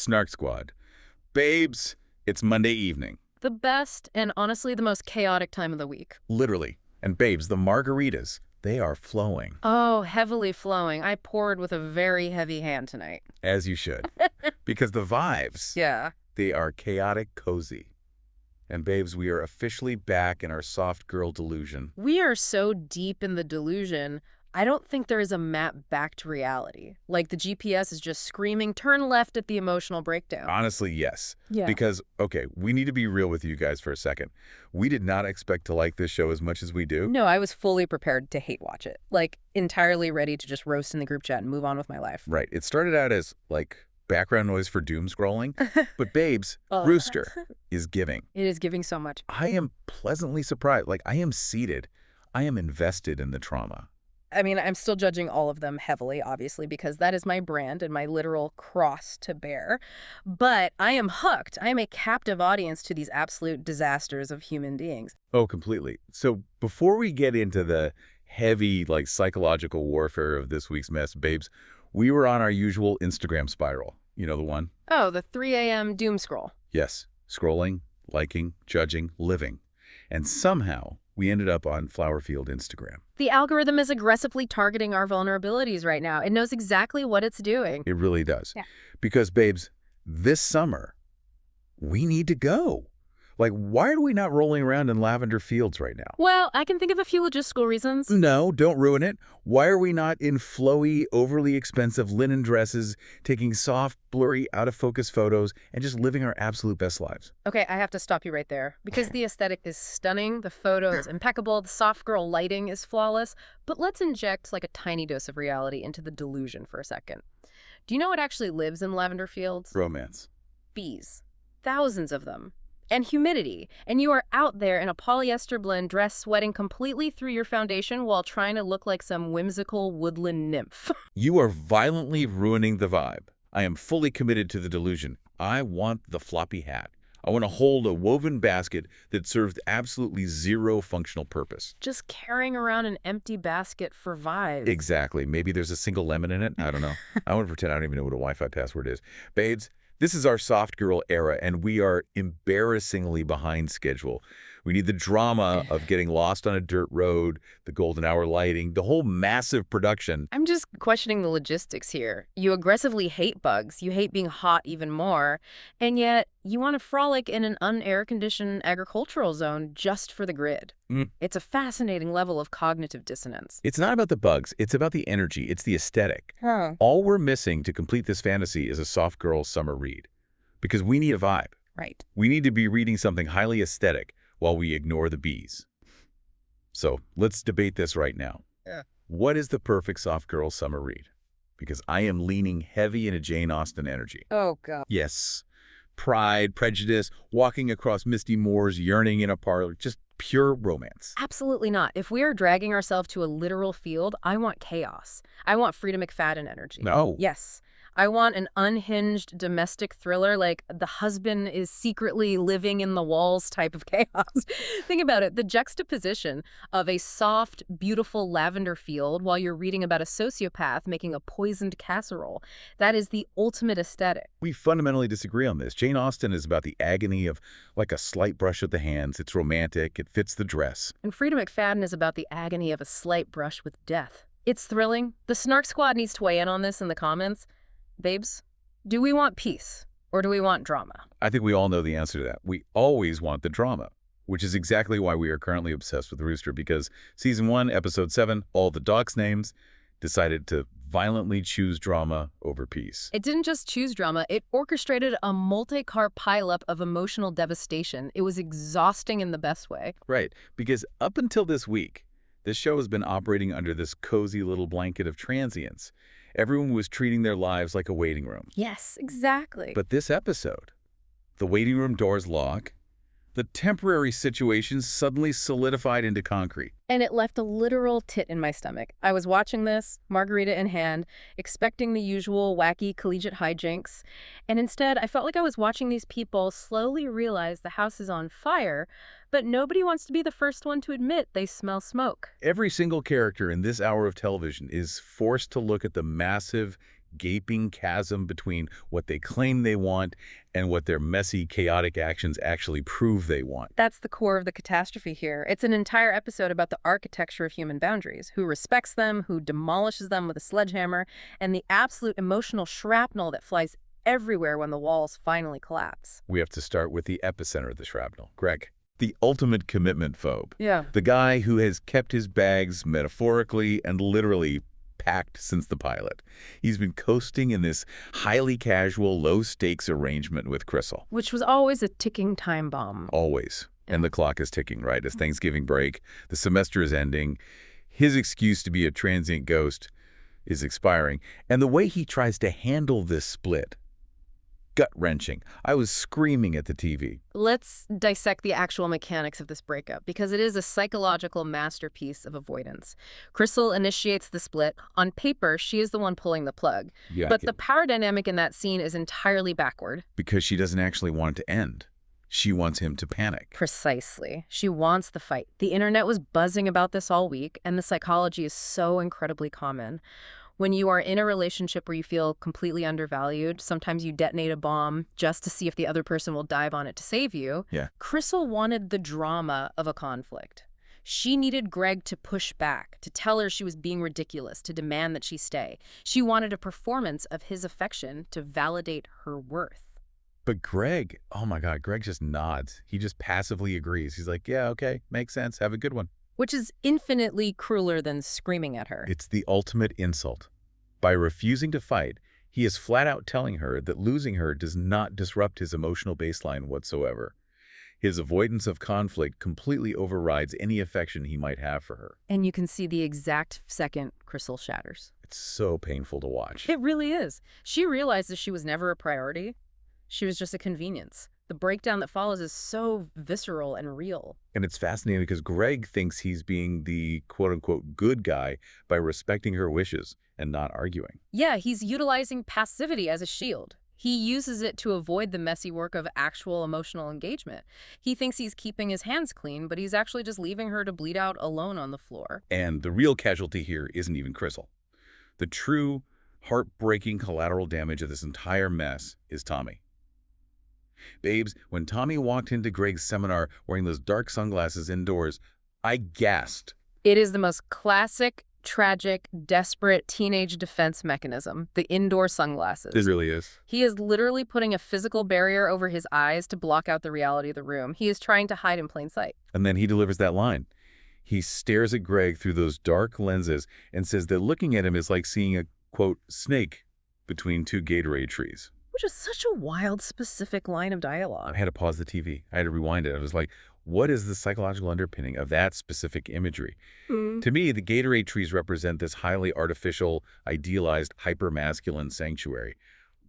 Snark Squad. Babes, it's Monday evening. The best and honestly the most chaotic time of the week. Literally. And babes, the margaritas, they are flowing. Oh, heavily flowing. I poured with a very heavy hand tonight. As you should. Because the vibes, Yeah. they are chaotic cozy. And babes, we are officially back in our soft girl delusion. We are so deep in the delusion, I don't think there is a map back to reality. Like the GPS is just screaming, turn left at the emotional breakdown. Honestly, yes. Yeah. Because, okay, we need to be real with you guys for a second. We did not expect to like this show as much as we do. No, I was fully prepared to hate watch it. Like, entirely ready to just roast in the group chat and move on with my life. Right. It started out as, like, background noise for doom scrolling. But babes, Rooster is giving. It is giving so much. I am pleasantly surprised. Like, I am seated. I am invested in the trauma. I mean, I'm still judging all of them heavily, obviously, because that is my brand and my literal cross to bear. But I am hooked. I am a captive audience to these absolute disasters of human beings. Oh, completely. So before we get into the heavy, like, psychological warfare of this week's mess, babes, we were on our usual Instagram spiral. You know the one? Oh, the 3 a.m. doom scroll. Yes. Scrolling, liking, judging, living. And somehow we ended up on Flowerfield Instagram. The algorithm is aggressively targeting our vulnerabilities right now. It knows exactly what it's doing. It really does. Yeah. Because, babes, this summer, we need to go. Like, why are we not rolling around in lavender fields right now? Well, I can think of a few logistical reasons. No, don't ruin it. Why are we not in flowy, overly expensive linen dresses, taking soft, blurry, out-of-focus photos, and just living our absolute best lives? Okay, I have to stop you right there. Because the aesthetic is stunning, the photo is impeccable, the soft girl lighting is flawless. But let's inject like a tiny dose of reality into the delusion for a second. Do you know what actually lives in lavender fields? Bromance. Bees. Thousands of them. And humidity. And you are out there in a polyester blend dress sweating completely through your foundation while trying to look like some whimsical woodland nymph. You are violently ruining the vibe. I am fully committed to the delusion. I want the floppy hat. I want to hold a woven basket that serves absolutely zero functional purpose. Just carrying around an empty basket for vibes. Exactly. Maybe there's a single lemon in it. I don't know. I want to pretend I don't even know what a Wi-Fi password is. Babes, this is our soft girl era, and we are embarrassingly behind schedule. We need the drama of getting lost on a dirt road, the golden hour lighting, the whole massive production. I'm just questioning the logistics here. You aggressively hate bugs. You hate being hot even more. And yet, you want to frolic in an un-air-conditioned agricultural zone just for the grid. It's a fascinating level of cognitive dissonance. It's not about the bugs. It's about the energy. It's the aesthetic. All we're missing to complete this fantasy is a soft girl summer read. Because we need a vibe. Right. We need to be reading something highly aesthetic while we ignore the bees. So let's debate this right now. Yeah. What is the perfect soft girl summer read? Because I am leaning heavy into Jane Austen energy. Oh, God. Yes. Pride, prejudice, walking across misty moors, yearning in a parlor, just pure romance. Absolutely not. If we are dragging ourselves to a literal field, I want chaos. I want Frida McFadden energy. No. Yes. I want an unhinged domestic thriller, like the husband is secretly living in the walls type of chaos. Think about it. The juxtaposition of a soft, beautiful lavender field while you're reading about a sociopath making a poisoned casserole. That is the ultimate aesthetic. We fundamentally disagree on this. Jane Austen is about the agony of like a slight brush with the hands. It's romantic. It fits the dress. And Frida McFadden is about the agony of a slight brush with death. It's thrilling. The Snark Squad needs to weigh in on this in the comments. Babes, do we want peace or do we want drama? I think we all know the answer to that. We always want the drama, which is exactly why we are currently obsessed with Rooster, because Season 1, Episode 7, all the docs' names, decided to violently choose drama over peace. It didn't just choose drama, it orchestrated a multi-car pileup of emotional devastation. It was exhausting in the best way. Right, because up until this week, this show has been operating under this cozy little blanket of transience. Everyone was treating their lives like a waiting room. Yes, exactly. But this episode, the waiting room doors lock, the temporary situation suddenly solidified into concrete. And it left a literal tit in my stomach. I was watching this, margarita in hand, expecting the usual wacky collegiate hijinks. And instead, I felt like I was watching these people slowly realize the house is on fire, but nobody wants to be the first one to admit they smell smoke. Every single character in this hour of television is forced to look at the massive, gaping chasm between what they claim they want and what their messy, chaotic actions actually prove they want. That's the core of the catastrophe here. It's an entire episode about the architecture of human boundaries, who respects them, who demolishes them with a sledgehammer, and the absolute emotional shrapnel that flies everywhere when the walls finally collapse. We have to start with the epicenter of the shrapnel, Greg. The ultimate commitment phobe. Yeah. The guy who has kept his bags metaphorically and literally packed since the pilot. He's been coasting in this highly casual, low-stakes arrangement with Crystal. Which was always a ticking time bomb. Always. And the clock is ticking, right? It's Thanksgiving break. The semester is ending. His excuse to be a transient ghost is expiring. And the way he tries to handle this split, gut-wrenching. I was screaming at the TV. Let's dissect the actual mechanics of this breakup, because it is a psychological masterpiece of avoidance. Crystal initiates the split. On paper, she is the one pulling the plug. Yeah, but the power dynamic in that scene is entirely backward. Because she doesn't actually want it to end. She wants him to panic. Precisely. She wants the fight. The internet was buzzing about this all week, and the psychology is so incredibly common. When you are in a relationship where you feel completely undervalued, sometimes you detonate a bomb just to see if the other person will dive on it to save you. Yeah. Crystal wanted the drama of a conflict. She needed Greg to push back, to tell her she was being ridiculous, to demand that she stay. She wanted a performance of his affection to validate her worth. But Greg, oh my God, Greg just nods. He just passively agrees. He's like, yeah, okay, makes sense. Have a good one. Which is infinitely crueler than screaming at her. It's the ultimate insult. By refusing to fight, he is flat out telling her that losing her does not disrupt his emotional baseline whatsoever. His avoidance of conflict completely overrides any affection he might have for her. And you can see the exact second Crystal shatters. It's so painful to watch. It really is. She realizes she was never a priority. She was just a convenience. The breakdown that follows is so visceral and real. And it's fascinating because Greg thinks he's being the quote-unquote good guy by respecting her wishes and not arguing. Yeah, he's utilizing passivity as a shield. He uses it to avoid the messy work of actual emotional engagement. He thinks he's keeping his hands clean, but he's actually just leaving her to bleed out alone on the floor. And the real casualty here isn't even Crystal. The true heartbreaking collateral damage of this entire mess is Tommy. Babes, when Tommy walked into Greg's seminar wearing those dark sunglasses indoors, I gasped. It is the most classic, tragic, desperate teenage defense mechanism, the indoor sunglasses. It really is. He is literally putting a physical barrier over his eyes to block out the reality of the room. He is trying to hide in plain sight. And then he delivers that line. He stares at Greg through those dark lenses and says that looking at him is like seeing a, quote, snake between two Gatorade trees. Which is such a wild, specific line of dialogue. I had to pause the TV. I had to rewind it. I was like, what is the psychological underpinning of that specific imagery? To me, the Gatorade trees represent this highly artificial, idealized, hyper-masculine sanctuary,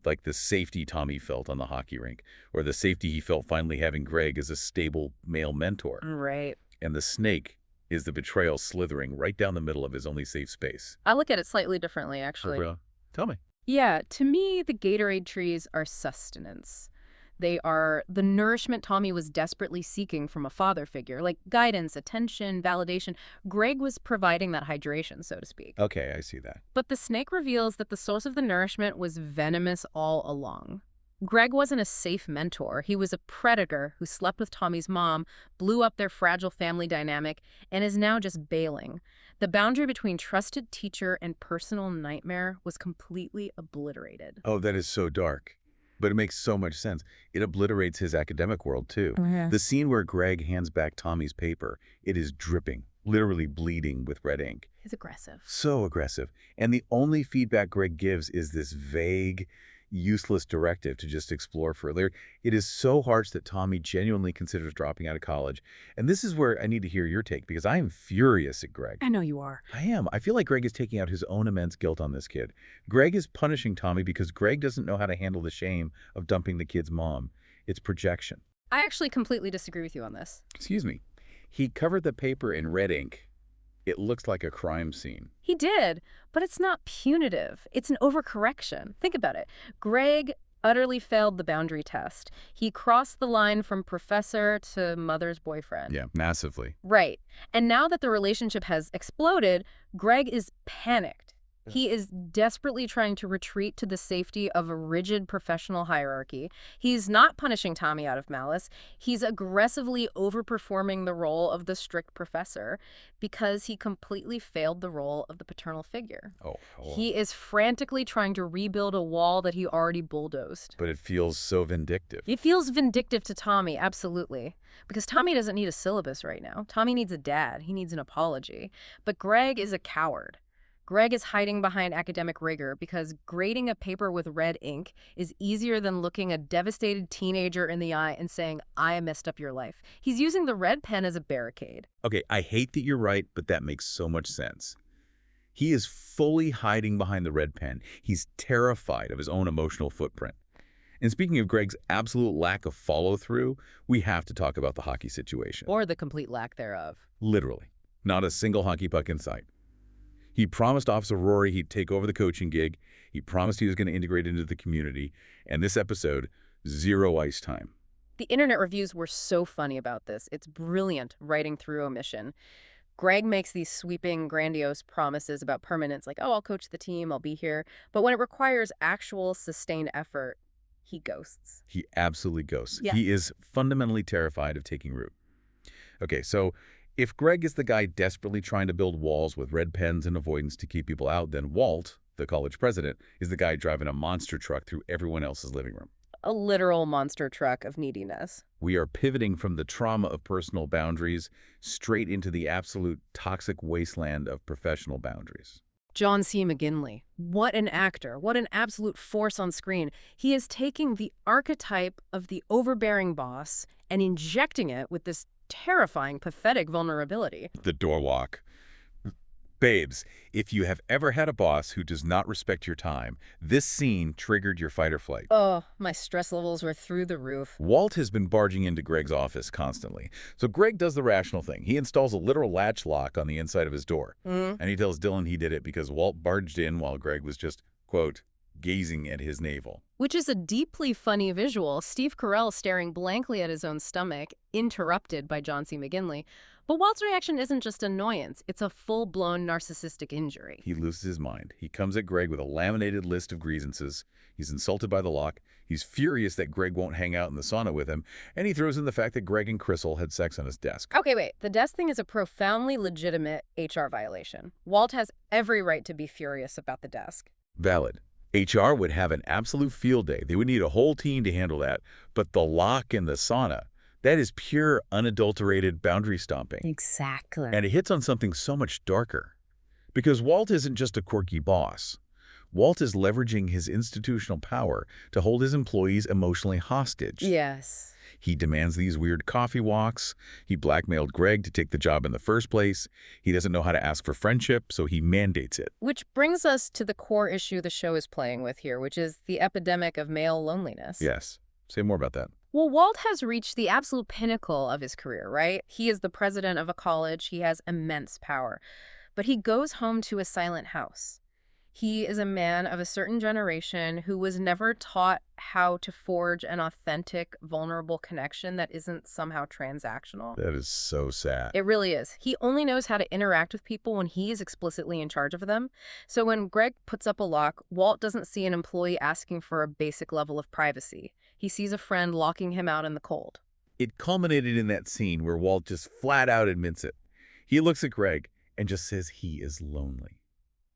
like the safety Tommy felt on the hockey rink, or the safety he felt finally having Greg as a stable male mentor. Right. And the snake is the betrayal slithering right down the middle of his only safe space. I look at it slightly differently, actually. For real? Tell me. Yeah, to me, the Gatorade trees are sustenance. They are the nourishment Tommy was desperately seeking from a father figure, like guidance, attention, validation. Greg was providing that hydration, so to speak. Okay, I see that. But the snake reveals that the source of the nourishment was venomous all along. Greg wasn't a safe mentor. He was a predator who slept with Tommy's mom, blew up their fragile family dynamic, and is now just bailing. The boundary between trusted teacher and personal nightmare was completely obliterated. Oh, that is so dark. But it makes so much sense. It obliterates his academic world, too. Yeah. The scene where Greg hands back Tommy's paper, it is dripping, literally bleeding with red ink. He's aggressive. So aggressive. And the only feedback Greg gives is this vague, useless directive to just explore further. It is so harsh that Tommy genuinely considers dropping out of college. And this is where I need to hear your take, because I am furious at Greg. I know you are. I am. I feel like Greg is taking out his own immense guilt on this kid. Greg is punishing Tommy because Greg doesn't know how to handle the shame of dumping the kid's mom. It's projection. I actually completely disagree with you on this. Excuse me. He covered the paper in red ink. It looks like a crime scene. He did, but it's not punitive. It's an overcorrection. Think about it. Greg utterly failed the boundary test. He crossed the line from professor to mother's boyfriend. Yeah, massively. Right. And now that the relationship has exploded, Greg is panicked. He is desperately trying to retreat to the safety of a rigid professional hierarchy. He's not punishing Tommy out of malice. He's aggressively overperforming the role of the strict professor because he completely failed the role of the paternal figure. Oh. He is frantically trying to rebuild a wall that he already bulldozed. But it feels so vindictive. It feels vindictive to Tommy, absolutely. Because Tommy doesn't need a syllabus right now. Tommy needs a dad. He needs an apology. But Greg is a coward. Greg is hiding behind academic rigor because grading a paper with red ink is easier than looking a devastated teenager in the eye and saying, I messed up your life. He's using the red pen as a barricade. Okay, I hate that you're right, but that makes so much sense. He is fully hiding behind the red pen. He's terrified of his own emotional footprint. And speaking of Greg's absolute lack of follow-through, we have to talk about the hockey situation. Or the complete lack thereof. Literally. Not a single hockey puck in sight. He promised Officer Rory he'd take over the coaching gig. He promised he was going to integrate into the community. And this episode, 0 ice time. The internet reviews were so funny about this. It's brilliant writing through omission. Greg makes these sweeping, grandiose promises about permanence, like, oh, I'll coach the team, I'll be here. But when it requires actual, sustained effort, he ghosts. He absolutely ghosts. Yeah. He is fundamentally terrified of taking root. Okay, so if Greg is the guy desperately trying to build walls with red pens and avoidance to keep people out, then Walt, the college president, is the guy driving a monster truck through everyone else's living room. A literal monster truck of neediness. We are pivoting from the trauma of personal boundaries straight into the absolute toxic wasteland of professional boundaries. John C. McGinley. What an actor. What an absolute force on screen. He is taking the archetype of the overbearing boss and injecting it with this terrifying, pathetic vulnerability. The door walk. Babes, if you have ever had a boss who does not respect your time, this scene triggered your fight or flight. Oh, my stress levels were through the roof. Walt has been barging into Greg's office constantly. So Greg does the rational thing. He installs a literal latch lock on the inside of his door. And he tells Dylan he did it because Walt barged in while Greg was just, quote, gazing at his navel. Which is a deeply funny visual. Steve Carell staring blankly at his own stomach, interrupted by John C. McGinley. But Walt's reaction isn't just annoyance. It's a full-blown narcissistic injury. He loses his mind. He comes at Greg with a laminated list of grievances. He's insulted by the lock. He's furious that Greg won't hang out in the sauna with him. And he throws in the fact that Greg and Crystal had sex on his desk. Okay, wait. The desk thing is a profoundly legitimate HR violation. Walt has every right to be furious about the desk. Valid. HR would have an absolute field day. They would need a whole team to handle that. But the lock in the sauna, that is pure, unadulterated boundary stomping. Exactly. And it hits on something so much darker. Because Walt isn't just a quirky boss. Walt is leveraging his institutional power to hold his employees emotionally hostage. Yes. He demands these weird coffee walks. He blackmailed Greg to take the job in the first place. He doesn't know how to ask for friendship, so he mandates it. Which brings us to the core issue the show is playing with here, which is the epidemic of male loneliness. Yes. Say more about that. Well, Walt has reached the absolute pinnacle of his career, right? He is the president of a college. He has immense power. But he goes home to a silent house. He is a man of a certain generation who was never taught how to forge an authentic, vulnerable connection that isn't somehow transactional. That is so sad. It really is. He only knows how to interact with people when he is explicitly in charge of them. So when Greg puts up a lock, Walt doesn't see an employee asking for a basic level of privacy. He sees a friend locking him out in the cold. It culminated in that scene where Walt just flat out admits it. He looks at Greg and just says he is lonely.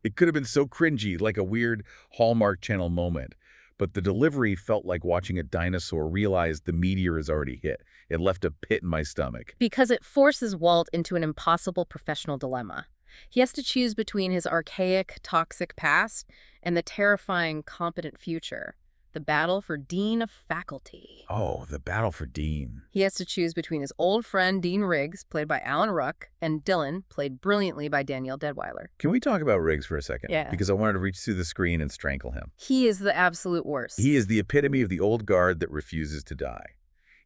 It could have been so cringy, like a weird Hallmark Channel moment, but the delivery felt like watching a dinosaur realize the meteor has already hit. It left a pit in my stomach. Because it forces Walt into an impossible professional dilemma. He has to choose between his archaic, toxic past and the terrifying, competent future. The battle for Dean of Faculty. Oh, the battle for Dean. He has to choose between his old friend Dean Riggs, played by Alan Ruck, and Dylan, played brilliantly by Danielle Deadweiler. Can we talk about Riggs for a second? Yeah. Because I wanted to reach through the screen and strangle him. He is the absolute worst. He is the epitome of the old guard that refuses to die.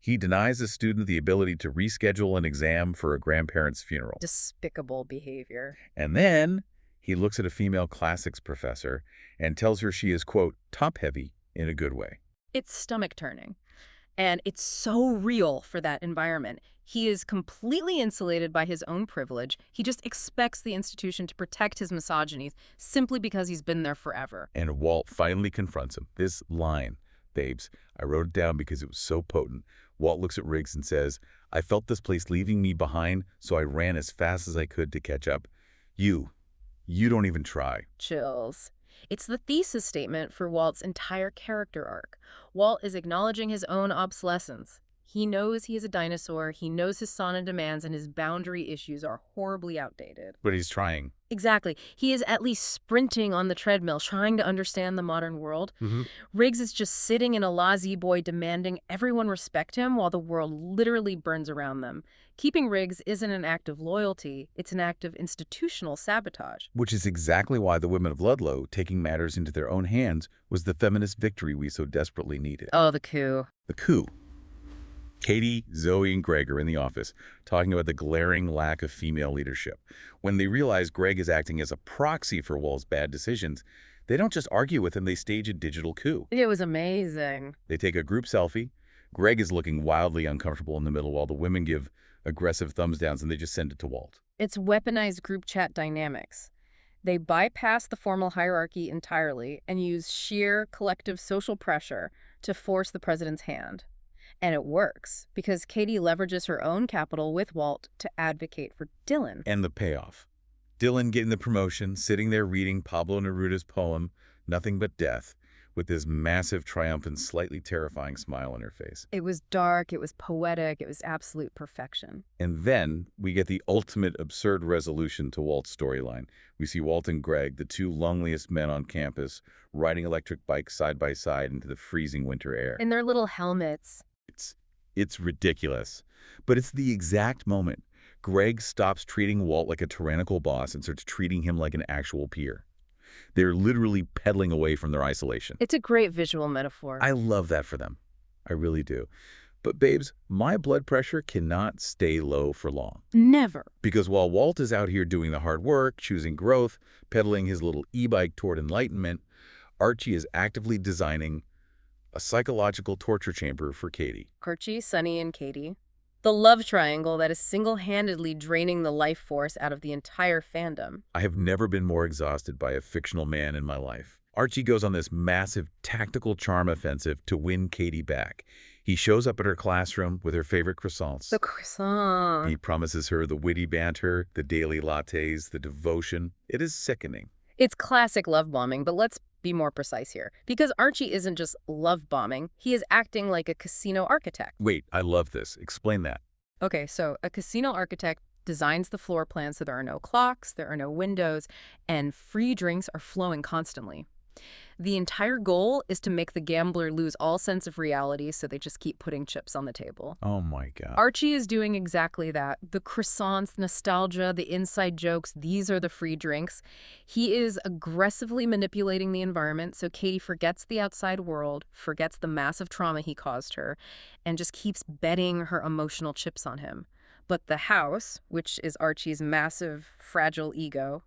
He denies a student the ability to reschedule an exam for a grandparent's funeral. Despicable behavior. And then he looks at a female classics professor and tells her she is, quote, top-heavy in a good way. It's stomach-turning. And it's so real for that environment. He is completely insulated by his own privilege. He just expects the institution to protect his misogyny simply because he's been there forever. And Walt finally confronts him. This line, babes, I wrote it down because it was so potent. Walt looks at Riggs and says, I felt this place leaving me behind, so I ran as fast as I could to catch up. You don't even try. Chills. It's the thesis statement for Walt's entire character arc. Walt is acknowledging his own obsolescence. He knows he is a dinosaur, he knows his sauna demands, and his boundary issues are horribly outdated. But he's trying. Exactly. He is at least sprinting on the treadmill, trying to understand the modern world. Riggs is just sitting in a lazy-boy demanding everyone respect him while the world literally burns around them. Keeping Riggs isn't an act of loyalty, it's an act of institutional sabotage. Which is exactly why the women of Ludlow, taking matters into their own hands, was the feminist victory we so desperately needed. Oh, the coup. The coup. Katie, Zoe, and Greg are in the office, talking about the glaring lack of female leadership. When they realize Greg is acting as a proxy for Walt's bad decisions, they don't just argue with him, they stage a digital coup. It was amazing. They take a group selfie. Greg is looking wildly uncomfortable in the middle while the women give aggressive thumbs downs, and they just send it to Walt. It's weaponized group chat dynamics. They bypass the formal hierarchy entirely and use sheer collective social pressure to force the president's hand. And it works, because Katie leverages her own capital with Walt to advocate for Dylan. And the payoff. Dylan getting the promotion, sitting there reading Pablo Neruda's poem, Nothing But Death, with this massive, triumphant, slightly terrifying smile on her face. It was dark, it was poetic, it was absolute perfection. And then we get the ultimate absurd resolution to Walt's storyline. We see Walt and Greg, the two loneliest men on campus, riding electric bikes side by side into the freezing winter air. In their little helmets. It's ridiculous. But it's the exact moment Greg stops treating Walt like a tyrannical boss and starts treating him like an actual peer. They're literally pedaling away from their isolation. It's a great visual metaphor. I love that for them. I really do. But babes, my blood pressure cannot stay low for long. Never. Because while Walt is out here doing the hard work, choosing growth, pedaling his little e-bike toward enlightenment, Archie is actively designing a psychological torture chamber for Katie. Archie, Sunny, and Katie. The love triangle that is single-handedly draining the life force out of the entire fandom. I have never been more exhausted by a fictional man in my life. Archie goes on this massive tactical charm offensive to win Katie back. He shows up at her classroom with her favorite croissants. The croissant. He promises her the witty banter, the daily lattes, the devotion. It is sickening. It's classic love bombing, but let's be more precise here. Because Archie isn't just love bombing, he is acting like a casino architect. Wait, I love this. Explain that. Okay, so a casino architect designs the floor plan so there are no clocks, there are no windows, and free drinks are flowing constantly. The entire goal is to make the gambler lose all sense of reality, so they just keep putting chips on the table. Oh my God. Archie is doing exactly that. The croissants, nostalgia, the inside jokes, these are the free drinks. He is aggressively manipulating the environment so Katie forgets the outside world, forgets the massive trauma he caused her, and just keeps betting her emotional chips on him. But the house, which is Archie's massive, fragile ego,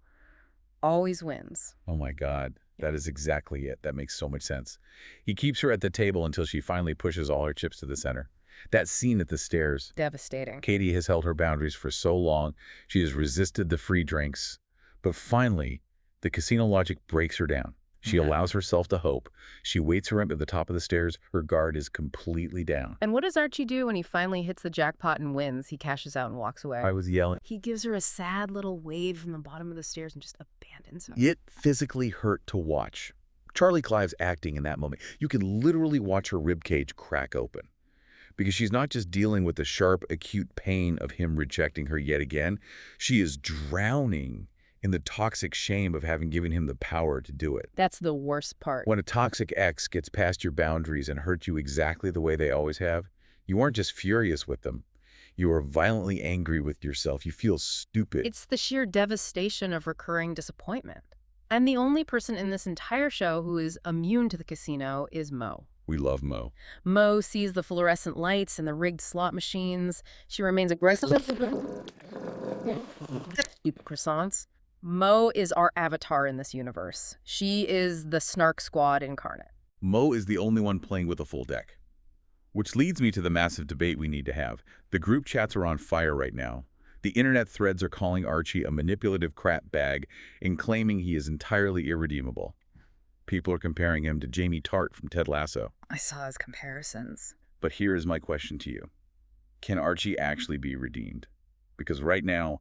always wins. Oh my God. That is exactly it. That makes so much sense. He keeps her at the table until she finally pushes all her chips to the center. That scene at the stairs. Devastating. Katie has held her boundaries for so long. She has resisted the free drinks. But finally, the casino logic breaks her down. She allows herself to hope. She waits her up at the top of the stairs. Her guard is completely down. And what does Archie do when he finally hits the jackpot and wins? He cashes out and walks away. I was yelling. He gives her a sad little wave from the bottom of the stairs and just abandons her. It physically hurt to watch. Charlie Clive's acting in that moment. You can literally watch her ribcage crack open. Because she's not just dealing with the sharp, acute pain of him rejecting her yet again. She is drowning in the toxic shame of having given him the power to do it. That's the worst part. When a toxic ex gets past your boundaries and hurts you exactly the way they always have, you aren't just furious with them. You are violently angry with yourself. You feel stupid. It's the sheer devastation of recurring disappointment. And the only person in this entire show who is immune to the casino is Mo. We love Mo. Mo sees the fluorescent lights and the rigged slot machines. She remains aggressive. Stupid croissants. Mo is our avatar in this universe. She is the Snark squad incarnate. Mo is the only one playing with a full deck. Which leads me to the massive debate we need to have. The group chats are on fire right now. The internet threads are calling Archie a manipulative crap bag and claiming he is entirely irredeemable. People are comparing him to Jamie Tart from Ted Lasso. I saw his comparisons. But here is my question to you. Can Archie actually be redeemed? Because right now,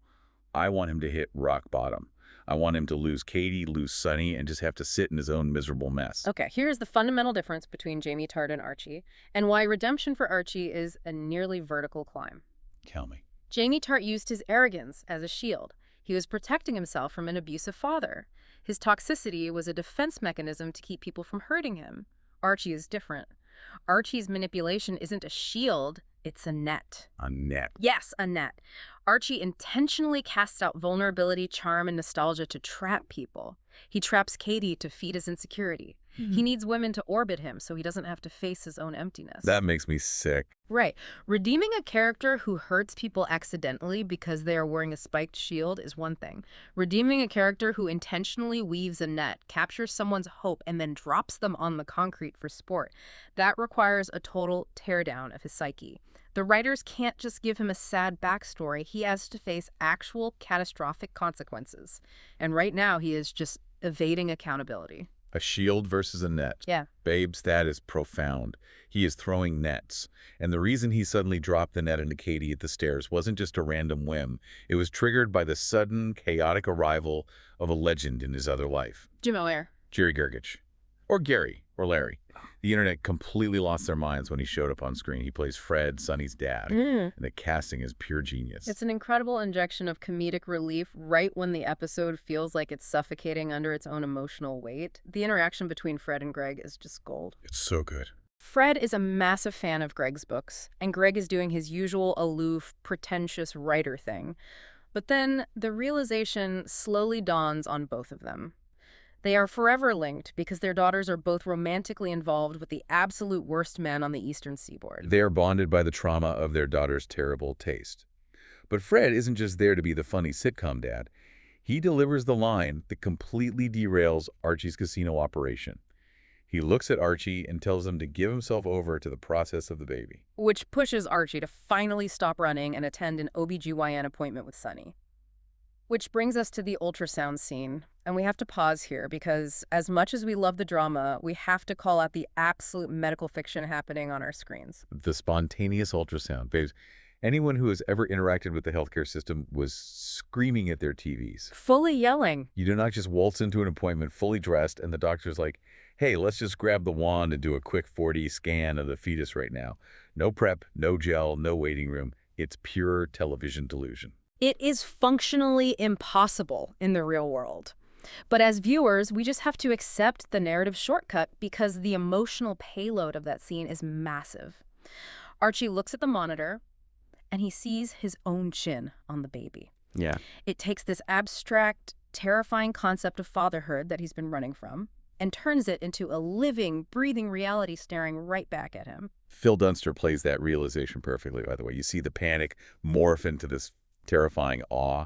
I want him to hit rock bottom. I want him to lose Katie, lose Sonny, and just have to sit in his own miserable mess. Okay, here's the fundamental difference between Jamie Tart and Archie, and why redemption for Archie is a nearly vertical climb. Tell me. Jamie Tart used his arrogance as a shield. He was protecting himself from an abusive father. His toxicity was a defense mechanism to keep people from hurting him. Archie is different. Archie's manipulation isn't a shield, it's a net. A net. Yes, a net. Archie intentionally casts out vulnerability, charm, and nostalgia to trap people. He traps Katie to feed his insecurity. He needs women to orbit him so he doesn't have to face his own emptiness. That makes me sick. Right. Redeeming a character who hurts people accidentally because they are wearing a spiked shield is one thing. Redeeming a character who intentionally weaves a net, captures someone's hope, and then drops them on the concrete for sport, that requires a total teardown of his psyche. The writers can't just give him a sad backstory. He has to face actual catastrophic consequences. And right now, he is just evading accountability. A shield versus a net. Yeah. Babes, that is profound. He is throwing nets. And the reason he suddenly dropped the net into Katie at the stairs wasn't just a random whim. It was triggered by the sudden, chaotic arrival of a legend in his other life. Jim O'Heir. Jerry Gergich. Or Gary. Or Larry. The internet completely lost their minds when he showed up on screen. He plays Fred, Sonny's dad, and the casting is pure genius. It's an incredible injection of comedic relief right when the episode feels like it's suffocating under its own emotional weight. The interaction between Fred and Greg is just gold. It's so good. Fred is a massive fan of Greg's books, and Greg is doing his usual aloof, pretentious writer thing. But then the realization slowly dawns on both of them. They are forever linked because their daughters are both romantically involved with the absolute worst men on the eastern seaboard. They are bonded by the trauma of their daughter's terrible taste. But Fred isn't just there to be the funny sitcom dad. He delivers the line that completely derails Archie's casino operation. He looks at Archie and tells him to give himself over to the process of the baby. Which pushes Archie to finally stop running and attend an OB-GYN appointment with Sonny. Which brings us to the ultrasound scene. And we have to pause here because as much as we love the drama, we have to call out the absolute medical fiction happening on our screens. The spontaneous ultrasound. Babes, anyone who has ever interacted with the healthcare system was screaming at their TVs. Fully yelling. You do not just waltz into an appointment fully dressed and the doctor's like, hey, let's just grab the wand and do a quick 4D scan of the fetus right now. No prep, no gel, no waiting room. It's pure television delusion. It is functionally impossible in the real world. But as viewers, we just have to accept the narrative shortcut because the emotional payload of that scene is massive. Archie looks at the monitor and he sees his own chin on the baby. Yeah. It takes this abstract, terrifying concept of fatherhood that he's been running from and turns it into a living, breathing reality staring right back at him. Phil Dunster plays that realization perfectly, by the way. You see the panic morph into this terrifying awe.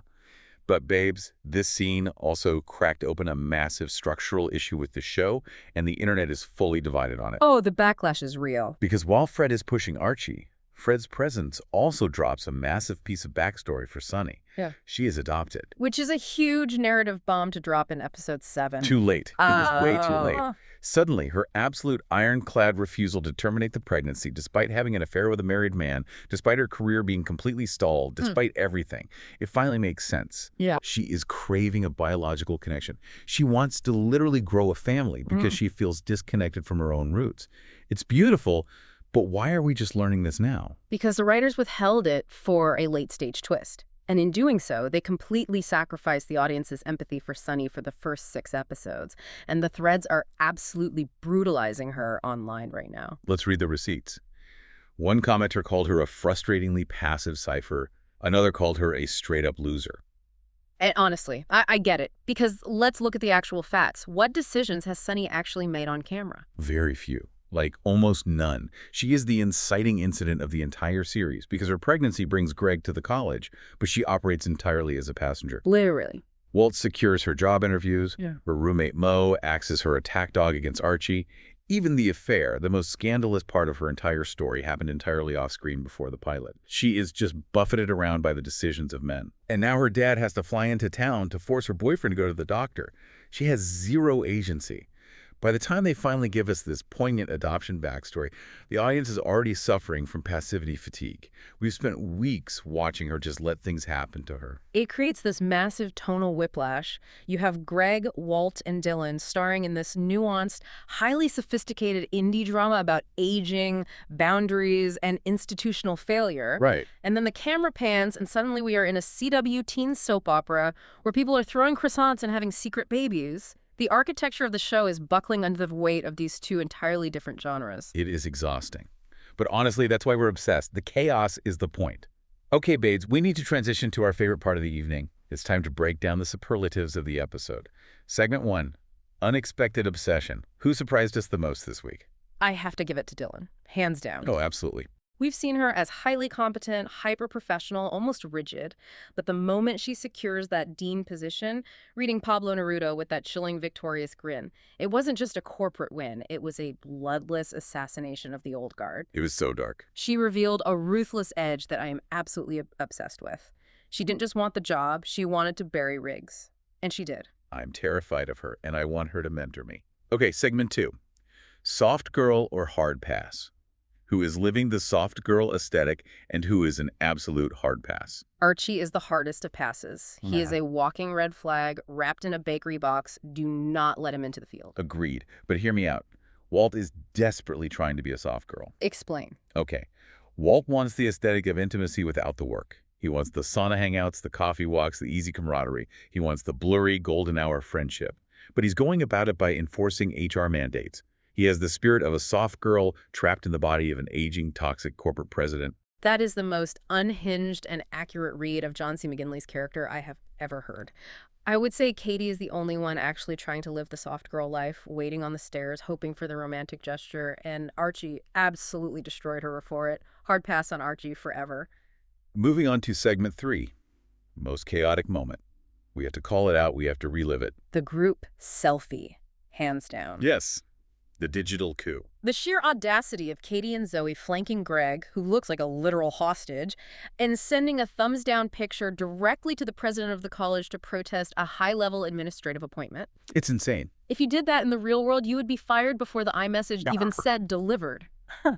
But babes, this scene also cracked open a massive structural issue with the show, and the internet is fully divided on it. Oh, the backlash is real. Because while Fred is pushing Archie, Fred's presence also drops a massive piece of backstory for Sonny. Yeah. She is adopted. Which is a huge narrative bomb to drop in episode 7. Too late. It was way too late. Suddenly, her absolute ironclad refusal to terminate the pregnancy, despite having an affair with a married man, despite her career being completely stalled, despite everything, it finally makes sense. Yeah. She is craving a biological connection. She wants to literally grow a family because she feels disconnected from her own roots. It's beautiful, but why are we just learning this now? Because the writers withheld it for a late-stage twist. And in doing so, they completely sacrificed the audience's empathy for Sonny for the first 6 episodes. And the threads are absolutely brutalizing her online right now. Let's read the receipts. One commenter called her a frustratingly passive cipher. Another called her a straight-up loser. And honestly, I get it. Because let's look at the actual facts. What decisions has Sonny actually made on camera? Very few. Like, almost none. She is the inciting incident of the entire series because her pregnancy brings Greg to the college, but she operates entirely as a passenger. Literally. Walt secures her job interviews. Yeah. Her roommate Mo acts as her attack dog against Archie. Even the affair, the most scandalous part of her entire story, happened entirely off-screen before the pilot. She is just buffeted around by the decisions of men. And now her dad has to fly into town to force her boyfriend to go to the doctor. She has zero agency. By the time they finally give us this poignant adoption backstory, the audience is already suffering from passivity fatigue. We've spent weeks watching her just let things happen to her. It creates this massive tonal whiplash. You have Greg, Walt, and Dylan starring in this nuanced, highly sophisticated indie drama about aging, boundaries, and institutional failure. Right. And then the camera pans, and suddenly we are in a CW teen soap opera where people are throwing croissants and having secret babies. The architecture of the show is buckling under the weight of these two entirely different genres. It is exhausting. But honestly, that's why we're obsessed. The chaos is the point. Okay, babes, we need to transition to our favorite part of the evening. It's time to break down the superlatives of the episode. Segment 1, Unexpected Obsession. Who surprised us the most this week? I have to give it to Dylan, hands down. Oh, absolutely. We've seen her as highly competent, hyper-professional, almost rigid, but the moment she secures that dean position, reading Pablo Neruda with that chilling, victorious grin, it wasn't just a corporate win, it was a bloodless assassination of the old guard. It was so dark. She revealed a ruthless edge that I am absolutely obsessed with. She didn't just want the job, she wanted to bury Riggs. And she did. I'm terrified of her, and I want her to mentor me. Okay, segment 2, Soft Girl or Hard Pass. Who is living the soft girl aesthetic and who is an absolute hard pass? Archie is the hardest of passes. He is a walking red flag wrapped in a bakery box. Do not let him into the field. Agreed. But hear me out. Walt is desperately trying to be a soft girl. Explain. Okay. Walt wants the aesthetic of intimacy without the work. He wants the sauna hangouts, the coffee walks, the easy camaraderie. He wants the blurry golden hour friendship. But he's going about it by enforcing HR mandates. He has the spirit of a soft girl trapped in the body of an aging, toxic corporate president. That is the most unhinged and accurate read of John C. McGinley's character I have ever heard. I would say Katie is the only one actually trying to live the soft girl life, waiting on the stairs, hoping for the romantic gesture, and Archie absolutely destroyed her for it. Hard pass on Archie forever. Moving on to segment 3, most chaotic moment. We have to call it out. We have to relive it. The group selfie, hands down. Yes. The digital coup. The sheer audacity of Katie and Zoe flanking Greg, who looks like a literal hostage, and sending a thumbs-down picture directly to the president of the college to protest a high-level administrative appointment. It's insane. If you did that in the real world, you would be fired before the iMessage even said delivered.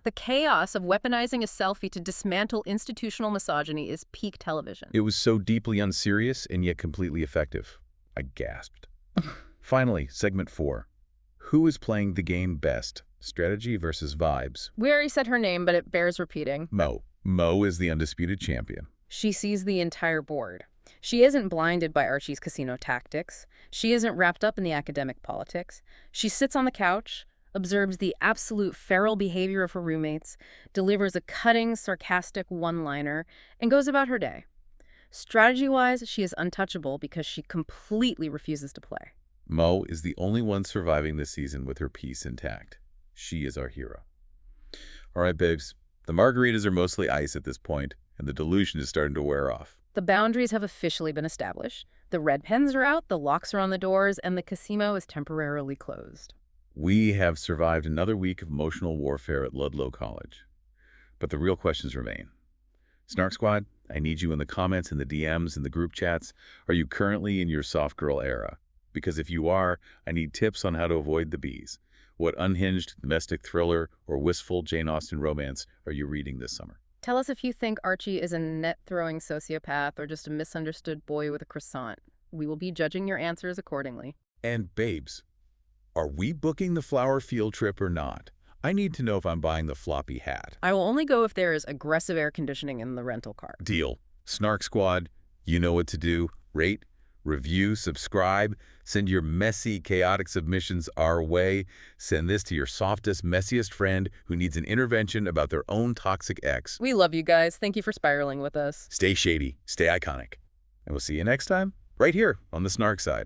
The chaos of weaponizing a selfie to dismantle institutional misogyny is peak television. It was so deeply unserious and yet completely effective. I gasped. Finally, segment 4. Who is playing the game best? Strategy versus vibes. We already said her name, but it bears repeating. Mo. Mo is the undisputed champion. She sees the entire board. She isn't blinded by Archie's casino tactics. She isn't wrapped up in the academic politics. She sits on the couch, observes the absolute feral behavior of her roommates, delivers a cutting, sarcastic one-liner, and goes about her day. Strategy-wise, she is untouchable because she completely refuses to play. Mo is the only one surviving this season with her peace intact. She is our hero. All right, babes. The margaritas are mostly ice at this point, and the delusion is starting to wear off. The boundaries have officially been established. The red pens are out, the locks are on the doors, and the casino is temporarily closed. We have survived another week of emotional warfare at Ludlow College. But the real questions remain. Snark Squad, I need you in the comments, in the DMs, in the group chats. Are you currently in your soft girl era? Because if you are, I need tips on how to avoid the bees. What unhinged domestic thriller or wistful Jane Austen romance are you reading this summer? Tell us if you think Archie is a net-throwing sociopath or just a misunderstood boy with a croissant. We will be judging your answers accordingly. And babes, are we booking the flower field trip or not? I need to know if I'm buying the floppy hat. I will only go if there is aggressive air conditioning in the rental car. Deal. Snark Squad, you know what to do. Rate, review, subscribe. Send your messy, chaotic submissions our way. Send this to your softest, messiest friend who needs an intervention about their own toxic ex. We love you guys. Thank you for spiraling with us. Stay shady, stay iconic. And we'll see you next time, right here on the Snark Side.